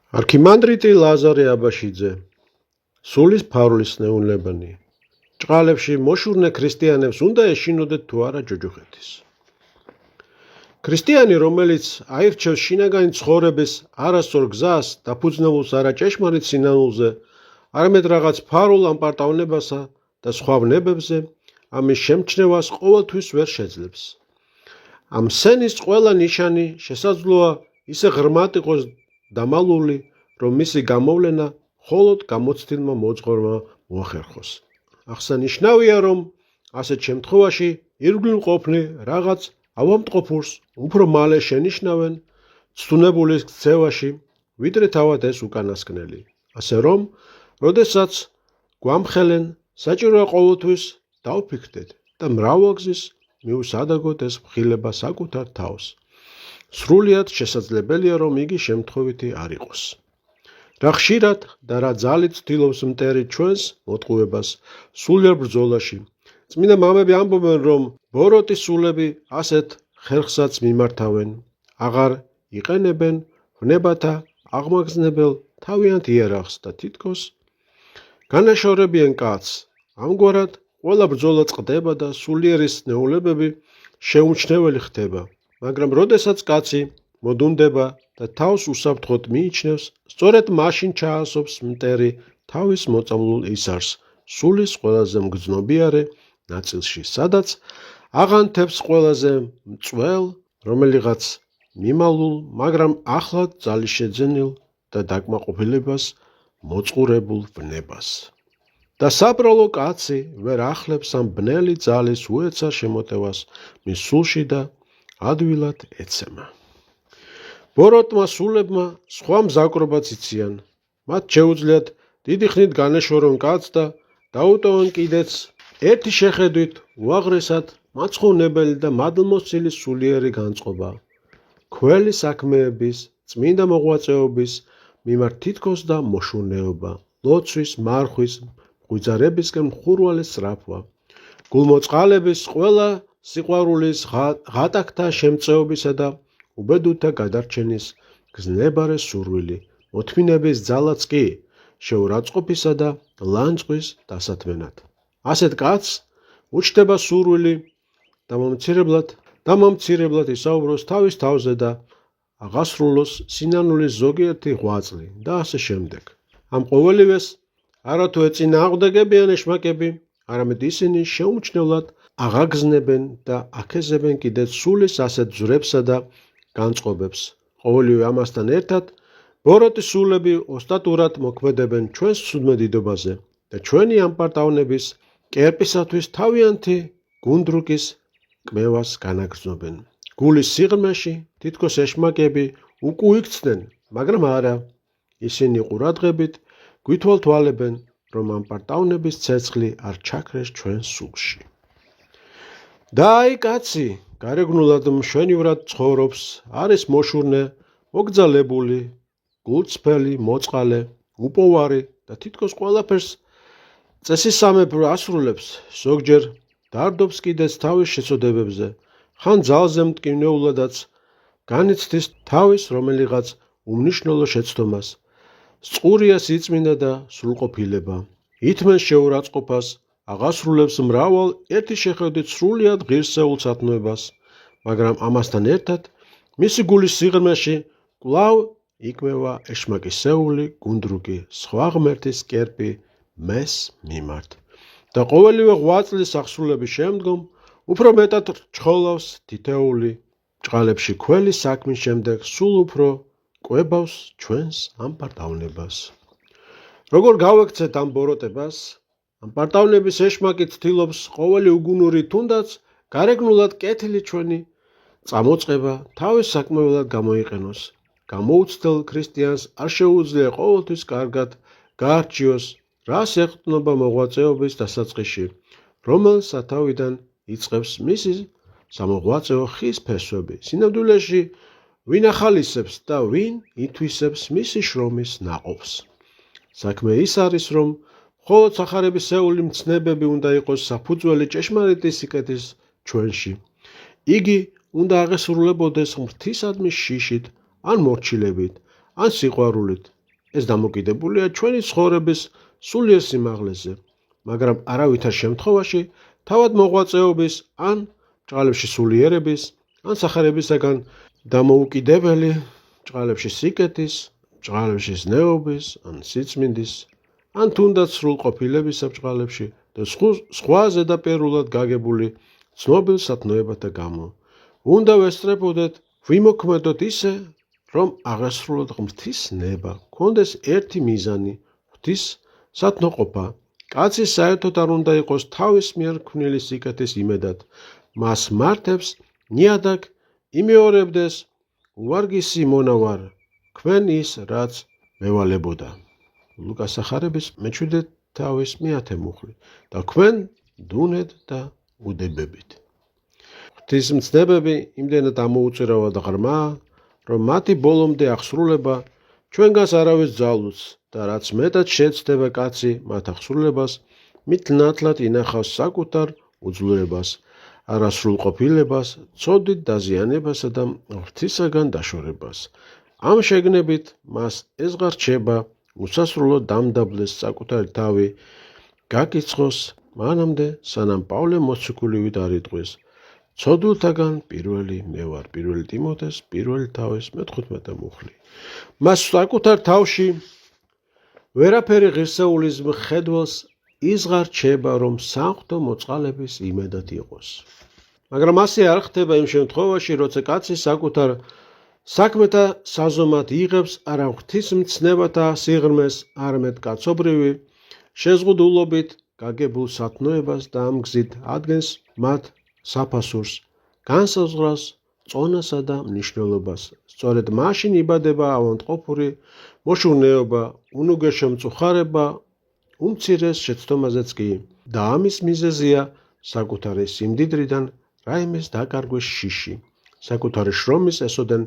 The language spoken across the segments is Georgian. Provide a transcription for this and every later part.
არქიმანდრიტი ლაზარე აბაშიძე, სულის ფარულის ნეულებანი, ჭყალებში მოშურნე ქრისტიანებს უნდა ეშინოდეთ თუ არა ჯოჯოხეთის. ქრისტიანი, რომელიც აირჩევს შინაგანი ცხოვრების არასწორ გზას, დაფუძნებულს არა ჭეშმარიტ სინანულზე, არამედ რაღაც ფარულ ამპარტავნებასა და სხვა ვნებებზე, ამის შემჩნევას ყოველთვის ვერ შეძლებს. ამ სენის ყველა ნიშანი შესაძლოა ისე ღრმად იყოს დამალული, რომ მისი გამოვლენა მხოლოდ გამოცდილმა მოძღვარმა მოახერხოს. აღსანიშნავია, რომ ასეთ შემთხვევაში ირგვლივ ყოფნი რაღაც ავადმყოფურს უფრო მალე შენიშნავენ ცდუნებულის ქცევაში, ვიდრე თავად ეს უკანასკნელი. ასე რომ, როდესაც გვამხელენ, საჭიროა ყოველთვის დავფიქრდეთ და მრავალგზის მივსადაგოთ ეს მხილება საკუთარ თავს. სრულიად შესაძლებელია, რომ იგი შემთხვევითი არ იყოს. რა ხშირად და რა ძალით ცდილობს მტერი ჩვენს მოტყუებას სულიერ ბრძოლაში. წმინდა მამები ამბობენ, რომ ბოროტის სულები ასეთ ხერხსაც მიმართავენ, აღარ იყენებენ ვნებათა აღმაგზნებელ თავიანთ იერარხს და თითქოს განაშორებიან კაცს. ამგვარად ყველა ბრძოლა წყდება და სულიერის ნეულებები შეუმჩნეველი ხდება. მაგრამ როდესაც კაცი მოდუნდება და თავს უსაფრთხოდ მიიჩნევს, სწორედ მაშინ ჩაასობს მტერი თავის მოწამლულ ისარს სულის ყველაზე მგრძნობიარე ნაწილში, სადაც აღანთებს ყველაზე მწველ, რომელიღაც მიმალულ, მაგრამ ახლად ძალისშეძენილ და დაკმაყოფილებას მოწყურებულ ვნებას. და საბრალო კაცი ვერ ახლებს ამ ბნელი ძალის უეცარ შემოტევას მის სულში და ადვილად ეცემა. ბოროტმა სულებმა სხვა მზაკრობაც იციან. მათ შეუძლიათ დიდი ხნით განეშორონ კაცს და დაუტოვონ კიდეც ერთი შეხედვით უაღრესად მაცხოვნებელი და მადლმოსილი სულიერი განწყობა. ქველი საქმეების, წმინდა მოღვაწეობის მიმართ თითქოს და მოშურნეობა, ლოცვის, მარხვის, მღვიძარებისკენ მხურვალე სწრაფვა, გულმოწყალების ყველა სიყვარულის ღატაკთა შემწეობისა და უბედურთა გადარჩენის გზნებარე სურვილი, მოთმინების ძალაც კი შეურაცხყოფისა და ლანძღვის დასათმენად. ასეთ კაცს უჩნდება სურვილი დამამცირებლად ისაუბროს თავის თავზე და აღასრულოს სინანულის ზოგიერთი ღვაწლი და ასე შემდეგ. ამ ყოველივეს არათუ ეწინააღმდეგებიან ეშმაკები, არამედ ისინი შეუმჩნევლად აღაგზნებენ და აქეზებენ კიდეც სულის ასეთ ძვრებსა და განწყობებს. ყოველივე ამასთან ერთად, ბოროტის სულები ოსტატურად მოქმედებენ ჩვენს ცუდმედიდობაზე და ჩვენი ამპარტავნების კერპისათვის თავიანთი გუნდრუკის კმევას განაგრძნობენ. გულის სიღრმეში თითქოს ეშმაკები უკუიქცნენ, მაგრამ არა, ისინი ყურადღებით გვითვალთვალებენ, რომ ამპარტავნების ცეცხლი არ ჩაქრეს ჩვენს სულში. და აი კაცი გარეგნულად მშვენივრად ცხოვრობს, არის მოშურნე, მოგძალებული, გულწრფელი, მოწყალე, უპოვარი და თითქოს ყველაფერს წესისამებრ ასრულებს, ზოგჯერ დარდობს კიდეც თავის შეცოდებებზე, ხან ძალზე მტკივნეულადაც განიცდის თავის რომელიღაც უმნიშვნელო შეცდომას. სწურია სიწმინდა და სრულყოფილება, ითმენს შეურაცხყოფას, აღასრულებს მრავალ ერთი შეხედვით სრულიად ღირსეულ სათნოებას, მაგრამ ამასთან ერთად მისი გულის სიღრმეში კვლავ იკმევა ეშმაკისეული გუნდრუკი, სხვა ღმერთის კერპი მეს მიმართ. და ყოველივე ღვაწლის აღსრულების შემდგომ უფრო მეტად რჩხოლავს თითეული, ჭყალებში ქველი საქმის შემდეგ სულ უფრო კვებავს ჩვენს ამპარტავნებას. როგორ გავექცეთ ამ ბოროტებას? ამპარტავნების ეშმაკი ცდილობს ყოველი უგუნური თუნდაც გარეგნულად კეთილი ჩვენი წამოწყება თავის საკმაოდ გამოიყენოს. გამოუცდელ ქრისტიანს არ შეუძლია ყოველთვის კარგად გაარჩიოს, რას ეყრდნობა მოღვაწეობის დასაწყისში, რომელ სათავიდან იწყებს მისი სამოღვაწეო ხის ფესვები. სინამდვილეში ვინ ახალისებს და ვინ ითვისებს მისი შრომის ნაყოფს. საქმე ის არის, რომ მხოლოდ სახარებისეული მცნებები უნდა იყოს საფუძველი ჭეშმარიტი სიკეთის ჩვენში. იგი უნდა აღესრულებოდეს ღმრთისადმი შიშით, ან მორჩილებით, ან სიყვარულით, ეს დამოკიდებულია ჩვენი ცხოვრების სულიერ სიმაღლეზე, მაგრამ არავითარ შემთხვევაში თავად მოღვაწეობის ან ჭყალებში სულიერების, ან სახარებისაგან დამოუკიდებელი, ჭყალებში სიკეთის, ჭყალებში ზნეობის, ან სიწმინდის, ან თუნდაც სრულყოფილებისა ჭყალებში და სხვა ზედაპირულად გაგებული ცნობილ სათნოებათა გამო. უნდა ვესწრებოდეთ, ვიმოქმედოთ ისე, რომ აღესრულოთ ღმრთის ნება, გქონდეს ერთი მიზანი, ღვთის სათნოყოფა. კაცი საერთოდ არ უნდა იყოს თავის მიერ ქმნილი სიკეთის იმედად, მას მართებს ნიადაგ იმეორებდეს უვარგისი მონავარ, ქვენ ის, რაც მევალებოდა. ლუკას სახარების მე-7 თავის 9 მუხლი და ქვენ დუნეთ და უდებებით. ღვთისმცნებები იმდენად ამოუწირავად ღრმა, რომ მათი ბოლომდე აღსრულება ჩვენგანს არავის ძალუც და რაც მეტად შეცდება კაცი მათ აღსრულებას, მით ნათლად ინახავს საკუთარ უძლურებას, არასრულყოფილებას, ცოდვით დაზიანებასა და ღვთისაგან დაშორებას. ამ შეგნებით მას ეზღარჩება უსასრულო დამდაბლეს საკუთარი თავი გაკიცხოს, მანამდე სანამ პავლე მოციქულივით არ იტყვის. ცოდვილთაგან პირველი მე ვარ. 1 ტიმოთეს 1 თავის 15 მუხლი. მას საკუთარ თავში ვერაფერი ღირსეულის მხედველს იზღარჩება, რომ საღვთო მოწყალების იმედად იყოს. მაგრამ ასე არ ხდება იმ შემთხვევაში, როცა კაცი საკუთარ საქმეთა საზომად იღებს არა ღვთისმცნებათა სიღრმეს, არამედ კაცობრივი შეზღუდულობით გაგებულ სათნოებას და ამ გზით ადგენს მათ საფასურს, განსაზღვრავს წონასა და მნიშვნელობას. სწორედ მაშინ იბადება ავადმყოფური მოშურნეობა, უნუგეშო მწუხარება, უმცირეს შეცდომაზეც კი და ამის მიზეზია საკუთარი სიმდიდრიდან რაიმეს დაკარგვის შიში. საკუთარი შრომის ესოდენ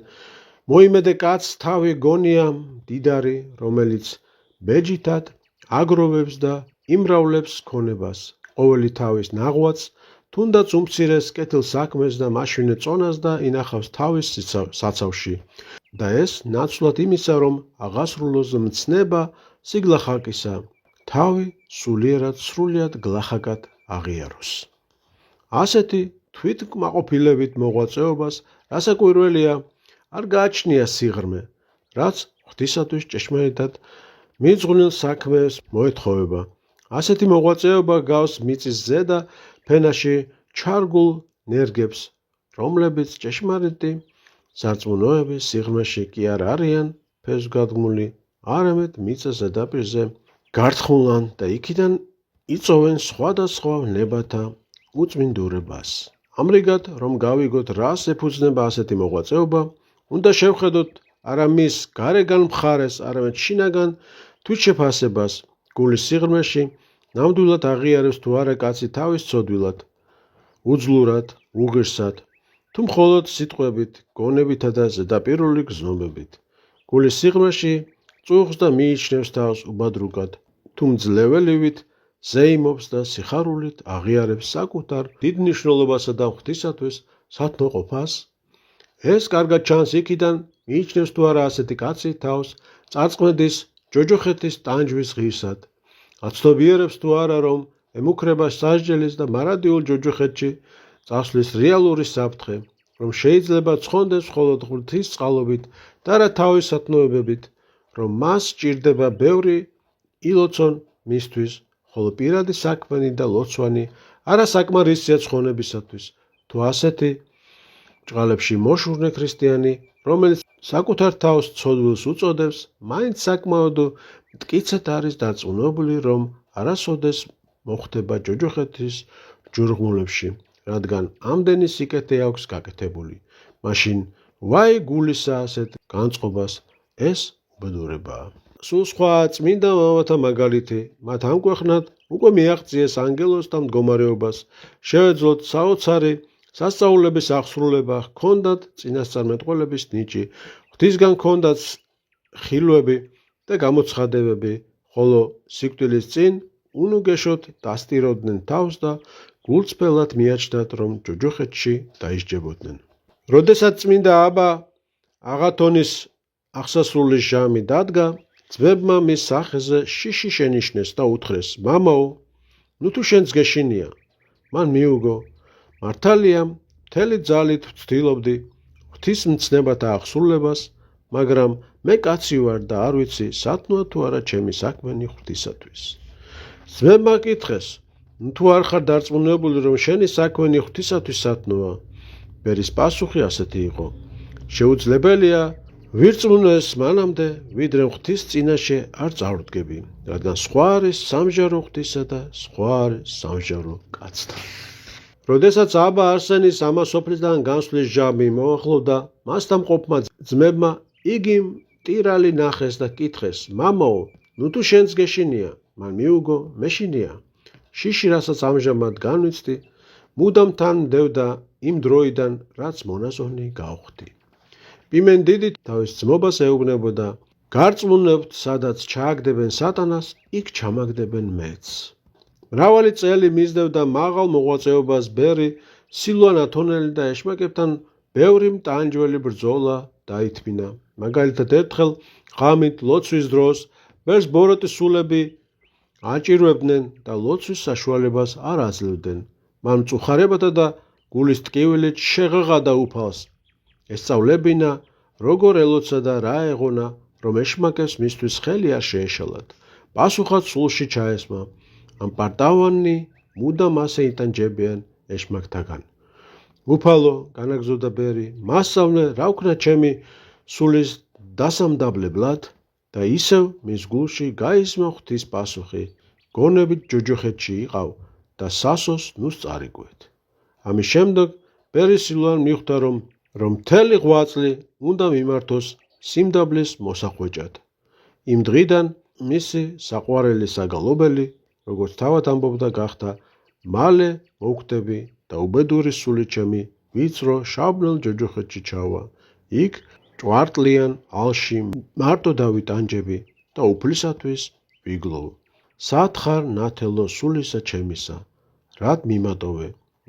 მოიმედე კაცს თავი გონია მდიდარი, რომელიც ბეჯითად აგროვებს და იმრავლებს ქონებას. ყოველი თავის ნაღვაწ, თუნდაც უმცირეს კეთილ საქმეს და მაშინვე წონას და ინახავს თავის საცავში. და ეს ნაცვლად იმისა, რომ აღასრულოს მცნება სიგლახაკისა, თავი სრულიად გლახაკად აღიაროს. ასეთი თვითკმაყოფილებით მოღვაწეობას, რასაკვირველია, არ გააჩნია სიღრმე, რაც ღვთისათვის ჭეშმარიტად მიძღვნილ საქმეს მოეთხოვება. ასეთი მოღვაწეობა გავს მიწის ზედა ფენაში ჩარგულ ნერგებს, რომლებიც ჭეშმარიტი სარწმუნოების სიღრმეში კი არ არიან ფესვგადგმული, არამედ მიწის ზედაპირზე გართხმულან და იქიდან იწოვენ სხვადასხვა ნებათა უწმინდურებას. ამრიგად, რომ გავიგოთ, რას ეფუძნება ასეთი მოღვაწეობა, უნდა შევხედოთ არა მის გარეგან მხარეს, არამედ შინაგან თვითშეფასებას. გულის სიღრმეში ნამდვილად აღიარებს თუ არა კაცი თავის ცოდვილად, უძლურად, უღირსად, თუ მხოლოდ სიტყვებით, გონებითა და ზედაპირული გზნობებით. გულის სიღრმეში წუხს და მიიჩნევს თავს უბადრუკად, თუ მძლეველივით ზეიმობს და სიხარულით აღიარებს საკუთარ დიდ მნიშვნელობასა და ღვთისათვის სათნოყოფას. ეს კარგად ჩანს იქიდან, მიიჩნევს თუ არა ასეთი კაცი თავს წარწმედის, ჯოჯოხეთის ტანჯვის ღირსად. აცნობიერებს თუ არა, რომ ემუქრება სასჯელის და მარადიულ ჯოჯოხეთში წასვლის რეალური საფრთხე, რომ შეიძლება ცხონდეს მხოლოდ ღვთის წყალობით და არა თავის სათნოებებით, რომ მას სჭირდება ბევრი ილოცონ მისთვის, ხოლო პირადი საქმენი და ლოცვანი არასაკმარისია ცხონებისათვის. თუ ასეთი ჭყალებში მოშურნე ქრისტიანი, რომელიც საკუთარ თავს ცოდვილს უწოდებს, მაინც საკმაოდ მტკიცედ არის დარწმუნებული, რომ არასოდეს მოხდება ჯოჯოხეთის ჯურღმულებში, რადგან ამდენი სიკეთე აქვს გაკეთებული. მაშინ ვაი გულისა ასეთ განწყობას, ეს უბედურებაა. სულ სხვა წმინდა მამათა მაგალითი, მათ ამკვეხნად უკვე მიაღწიეს ანგელოზთა მდგომარეობას, შევეძლოთ საოცარი სასწაულების აღსრულება, ჰქონდათ წინასწარმეტყველების ნიჭი, ღვთისგან ჰქონდათ ხილვები და გამოცხადებები, ხოლო სიკვდილის წინ უნუგეშოდ დასტიროდნენ თავს და გულწრფელად მიაჩნდათ, რომ ჯოჯოხეთში დაისჯებოდნენ. როდესაც წმინდა აბა აღათონის აღსასრულის ჟამი დადგა, ძმებმა მის სახეზე შიში შენიშნეს და უთხრეს: მამაო, ნუ თუ შენც გეშინია. მან მიუგო: მართალია, მთელი ძალით ვცდილობდი ღვთისმცნებათა აღსრულებას, მაგრამ მე კაცი ვარ და არ ვიცი სათნოა თუ არა ჩემი საქმენი ღვთისათვის. ძმებმა კითხეს: ნუ თუ არ ხარ დარწმუნებული, რომ შენი საქმენი ღვთისათვის სათნოა? ბერის პასუხი ასეთი იყო: შეუძლებელია ვირწმუნოს მანამდე, ვიდრე ღვთის წინაშე არ წავდგები, რადგან სხვა არის სამჟარო ღვთისა და სხვა არის სამჟარო კაცთა. როდესაც აბა არსენის ამა სოფლისგან განსვლის ჟამი მოახლოვდა, მასთან მყოფმა ძმებმა იგი მტირალი ნახეს და კითხეს: მამაო, ნუ თუ შენც გეშინია. მან მიუგო: მეშინია. შიში, რასაც ამჟამად განვიცდი, მუდამ თან მდევდა იმ დროიდან, რაც მონაზონი გავხდი. პიმენ დიდი თავის ძმობას ეუბნებოდა: გარწმუნებთ, სადაც ჩააგდებენ სატანას, იქ ჩამაგდებენ მეც. მრავალი წელი მისდევდა მაღალ მოღვაწეობას ბერი სილვან ათონელი და ეშმაკებთან ბევრი მტანჯველი ბრძოლა დაითმინა. მაგალითად, ერთხელ ღამით ლოცვის დროს ბერს ბოროტის სულები აჭირვებდნენ და ლოცვის საშუალებას არ აძლევდნენ. მან მწუხარებათა და გულის ტკივილით შეღაღადა უფალს. ესწავლებინა, როგორ ელოცა და რა ეღონა, რომ ეშმაკებს მისთვის ხელი არ შეეშალათ. პასუხად სულში ჩაესმა: ამ პარტავანი მუდამ ასე იტანჯებიან ეშმაკთაგან. უფალო, განაგზავნა ბერი, მასწავლე, რა ვქნა ჩემი სულის დასამდაბლებლად, და ისევ მის გულში გაისმა ღვთის პასუხი: გონებით ჯოჯოხეთში იყავ და სასოს ნუს წარიგვეთ. ამის შემდეგ ბერი სილვან მიხვდა, რომ მთელი ღვაწლი უნდა მიმართოს სიმდაბლის მოსახვეჭად. იმ დღიდან მისი საყვარელი საგალობელი, როგორც თავად ამბობდა, გახდა: მალე მოვხვდები და უბედური სული ჩემი ვიწრო შავბნელ ჯოჯოხეთში ჩავა. იქ ჭვარტლიან ალში მარტო დავიტანჯები და უფლისათვის ვიგლოვ. სათხარ ნათელო სულისა ჩემისა, რად მიმატოვე,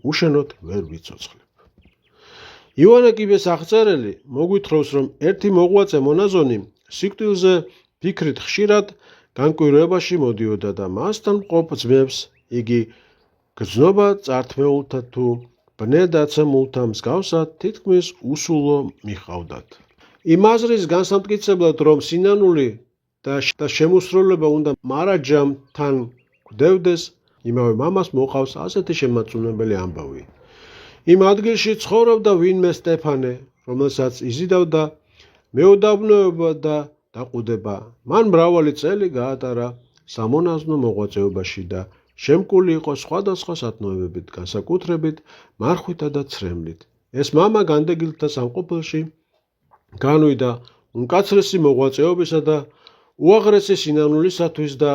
უშენოდ ვერ ვიცოცხლებ. ივანე აღწერელი მოგვითხრობს, რომ ერთი მოღვაწე მონაზონი სიკვდილზე ფიქრით ხშირად განკვირვებაში მოდიოდა და მასთან მყოფ ძმებს იგი გრძნობა წართმეულთა თუ ბნედაცემულთა მსგავსად თითქმის უსულო მიჰყავდათ. იმ აზრის განსამტკიცებლად, რომ სინანული და შემოსრულება უნდა მარაჯამთან გვდევდეს, იმავე მამას მოყავს ასეთი შემაწუნებელი ამბავი: იმ ადგილში ცხოვრობდა ვინმე სტეფანე, რომელსაც იზიდავდა მეუდაბნოება და დაყუდება. მან მრავალი წელი გაატარა სამონაზვნო მოღვაწეობაში და შემკული იყო სხვადასხვა სათნოებებით, განსაკუთრებით მარხვითა და ცრემლით. ეს მამა განდეგილთა სამყოფელში განვიდა უმკაცრესი მოღვაწეობისა და უაღრესი სინანულისათვის და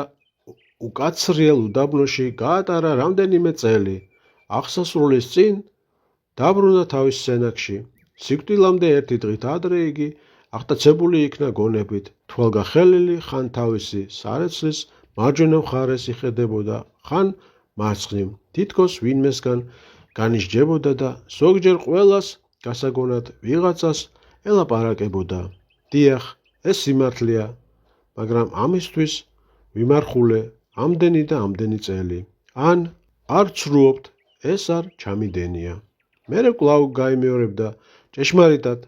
უკაცრიელ უდაბნოში გაატარა რამდენიმე წელი. აღსასრულის წინ დაბრუნდა თავის სენაკში. სიკვდილამდე ერთი დღით ადრე იგი აღტაცებული იქნა გონებით, თვალგახელილი ხან თავისი სარეცლის მარჯვენა მხარეს იხედებოდა, ხან მარცხნივ, თითქოს ვინმესგან განისჯებოდა და ზოგჯერ ყველას გასაგონად ვიღაცას ელაპარაკებოდა: დიახ, ეს სიმართლეა, მაგრამ ამისთვის ვიმარხულე ამდენი და ამდენი წელი. ან არ ცრუობთ, ეს არ ჩამიდენია. მერე კვლავ გაიმეორებდა: ჭეშმარიტად,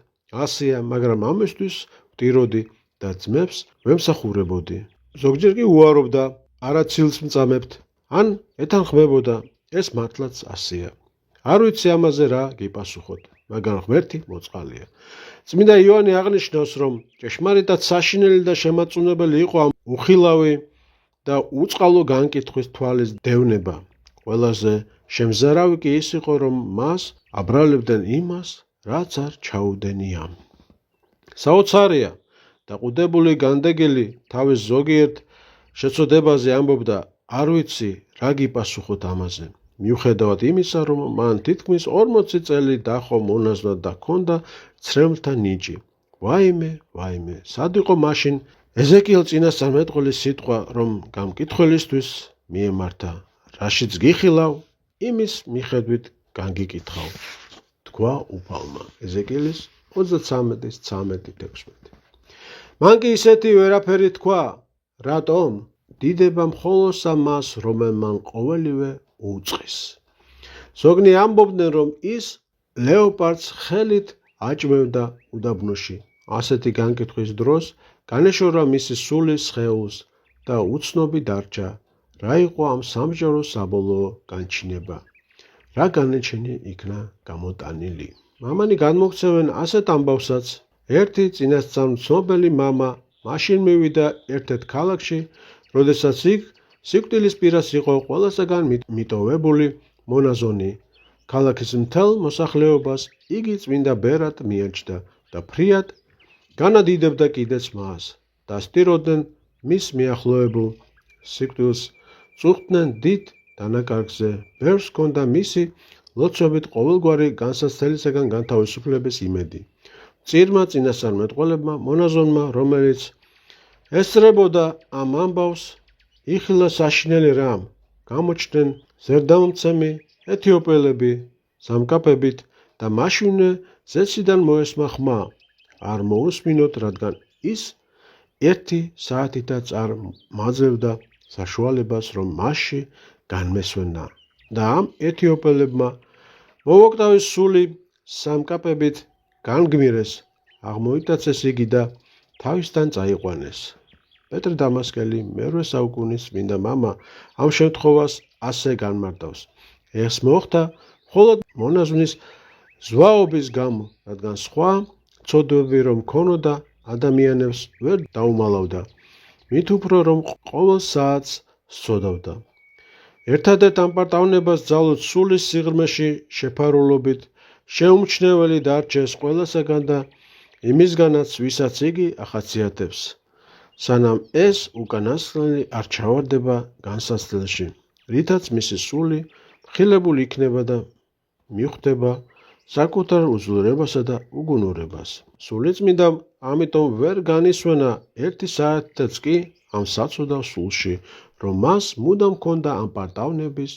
ასეა, მაგრამ ამისთვის ვტიროდი და ძმებს ვემსახურებოდი. ზოგჯერ კი უარობდა: არა ცილს მწამებთ, ან ეთანხმებოდა: ეს მართლაც ასეა. არ ვიცი ამაზე რა გიპასუხოთ, მაგრამ ღმერთი მოწყალია. წმინდა იოანე აღნიშნავს, რომ ჭეშმარიტად საშინელი და შემაწუნებელი იყო ამ უხილავი და უწყალო განკითხვის თვალის დევნება. ყველაზე შემზარავი კი ის იყო, რომ მას აბრალებდნენ იმას, რაც არ ჩაუდენია. საოცარია, დაყუდებული განდეგილი თავის ზოგიერთ შეწოდებაზე ამბობდა: არ ვიცი რა გიპასუხოთ ამაზე. მიუხედავად იმისა, რომ მან თითქმის 40 წელი დახო მონაზვნად და ჰქონდა ცრემლთა ნიჭი. ვაიმე, ვაიმე, სად იყო მაშინ ეზეკიელ წინასწარმეტყველის სიტყვა, რომ გამკითხველისთვის მიემართა: რაშიც გიხილავ, იმის მიხედვით განგიკითხავ, თქვა უფალმა. ეზეკიელის 33:13-16. მან კი ისეთი ვერაფერი თქვა, რატომ? დიდება მხოლოსა მას, რომელმან ყოველივე უწყის. ზოგნი ამბობდნენ, რომ ის ლეოპარდს ხელით აჭმევდა უდაბნოში. ასეთი განკითხვის დროს განეშორა მისი სული სხეულს და უცნობი დარჩა, რა იყო ამ სამჯეროს საბოლოო განჩინება, რა განაჩენი იქნა გამოტანილი. მამანი განმოქცევენ ასეთ ამბავსაც, ერთი წინასწარ ცნობილი მამა მაშინ მივიდა ერთ-ერთ ქალაქში, როდესაც იქ სიკვდილის პირას იყო ყველასაგან მიტოვებული მონაზონი. ქალაქის მთელ მოსახლეობას იგი წმინდა ბერად მიაჩნდა და ფრიად განადიდებდა კიდეც მას. დასტიროდნენ მის მიახლოებულ სიკვდილს, წუხდნენ დიდ დანაკარგზე. ბევრს ჰქონდა მისი ლოცვებით ყოველგვარი განსაცდელისაგან განთავისუფლების იმედი. მწირმა წინასწარმეტყველებმა მონაზონმა, რომელიც ესწრებოდა ამ ამბავს, იხილა საშინელი რამ. გამოჩნდნენ ზერდამომცემი ეთიოპიელები სამკაპებით და მაშინვე ზეციდან მოესმა ხმა. არ მოусმინოთ, რადგან ის 1 საათითაც არ მაძლევდა საშუალებას, რომ მასში განმესვენა. და ამ ეთიოპიელებმა მოვოკვდავეს სული სამკაპებით განგმირეს, აღმოიტაცეს იგი და თავისთან წაიყვანეს. პეტრე დამასკელი მერვე საუკუნის წმინდა მამა ამ შემთხვევას ასე განმარტავს. ეს მოხდა მხოლოდ მონაზონის ზვაობის გამო, რადგან სხვა ცოდვები რომ ქონოდა, ადამიანებს ვერ დაუმალავდა, მით უფრო რომ ყოველ საათს სცოდავდა. ერთადერთ ამპარტავნებას ძალოთ სულის სიღრმეში შეფარულობით შეუმჩნეველი დარჩეს ყველასაგან და იმისგანაც, ვისაც იგი ახასიათებს, სანამ ეს უკანასკნელი არ ჩავარდება განსაცდელში, რითაც მისი სული მხილებული იქნება და მიხვდება საკუთარ უძლურებასა და უგუნურებას. სულიწმიდამ ამიტომ ვერ განისვენა 1 საათიც კი ამ საცოდავ სულში, რომ მას მუდამ ჰქონდა ამ პარტავნების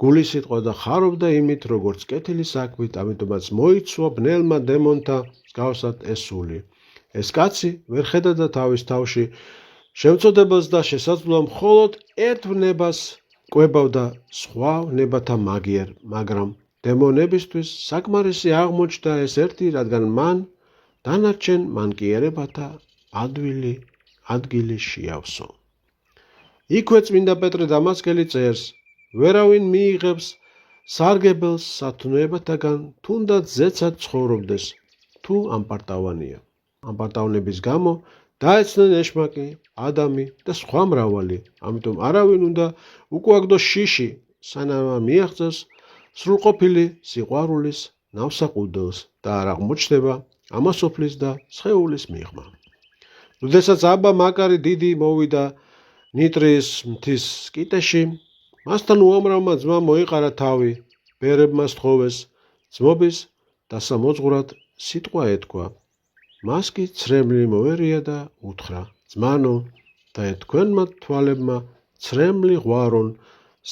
გულისიტყვა და ხარობდა იმით, როგორც კეთილი საქმით, ამიტომაც მოიცვა ბნელმა დემონთა მსგავსად ეს სული. ეს კაცი ვერ ხედავდა თავის თავში შემწოდებელს და შესაძლოა მხოლოდ ერთ ვნებას კვებავდა სხვა ვნებათა მაგიერ, მაგრამ დემონებისთვის საკმარისი აღმოჩნდა ეს ერთი, რადგან მან დანარჩენ მანკიერებათა ადგილი შეავსო. იქვე წმინდა პეტრე დამასკელი წერს, ვერავინ მიიღებს სარგებელს სათნოებათაგან, თუნდაც ზეცად ცხოვრობდეს, თუ ამპარტავანია. ამპარტავნების გამო დაეცნენ ეშმაკი, ადამი და სხვა მრავალი, ამიტომ არავინ უნდა უკუაგდოს შიში, სანამ მიაღწევს სრულყოფილი სიყვარულის ნავსაყუდელს და არ აღმოჩნდება ამასოფლის და სხეულის მიღმა. როდესაც აბა მაკარი დიდი მოვიდა ნიტრიის მთის სკიტეში, მასთან უამრავმა ძმამ მოიყარა თავი, ბერებმა სთხოვეს, ძმობის დასამოძღვრად სიტყვა ეთქვა. მას კი ცრემლი მოერია და უთხრა, ძმანო, და თქვენმა თვალებმა ცრემლი ღვარონ,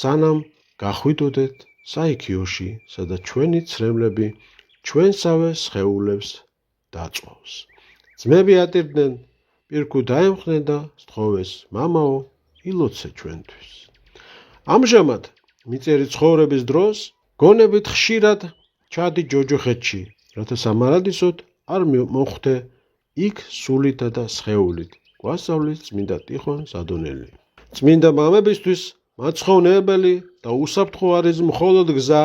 სანამ გახვიდოდეთ საიქიოში, სადაც ჩვენი ცრემლები ჩვენსავე სხეულებს დაწვავს. ძმები ატირდნენ, პირქუ დაემხნენ და სთხოვეს, მამაო, ილოცე ჩვენთვის. ამჟამად მიწერი ცხოვრების დროს გონებით ხშირად ჩადი ჯოჯოხეთში, რათა სამარადისოდ არ მოხვდე იქ სულითა და სხეულით. გვასწავლის წმინდა ტიხონ სადონელი. წმინდა მამებისთვის მაცხოვნებელი და უსაფრთხო არის მხოლოდ გზა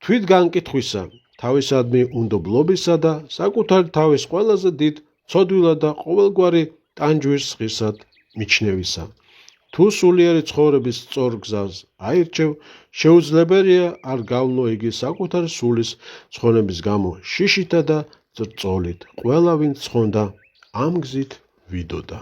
თვითგანკითხვისა, თავისადმი უნდობლობისა და საკუთარი თავის ყველაზე დიდ ცოდვილად და ყოველგვარი ტანჯვის ღირსად მიჩნევისა. თუ სულიერი ცხოვრების სწორ გზას აირჩევ, შეუძლებელია არ გავლო იგი საკუთარი სულის ცხონების გამო შიშითა და წერწოლით. ყველა ვინც ცხონდა, ამ გზით ვიდოდა.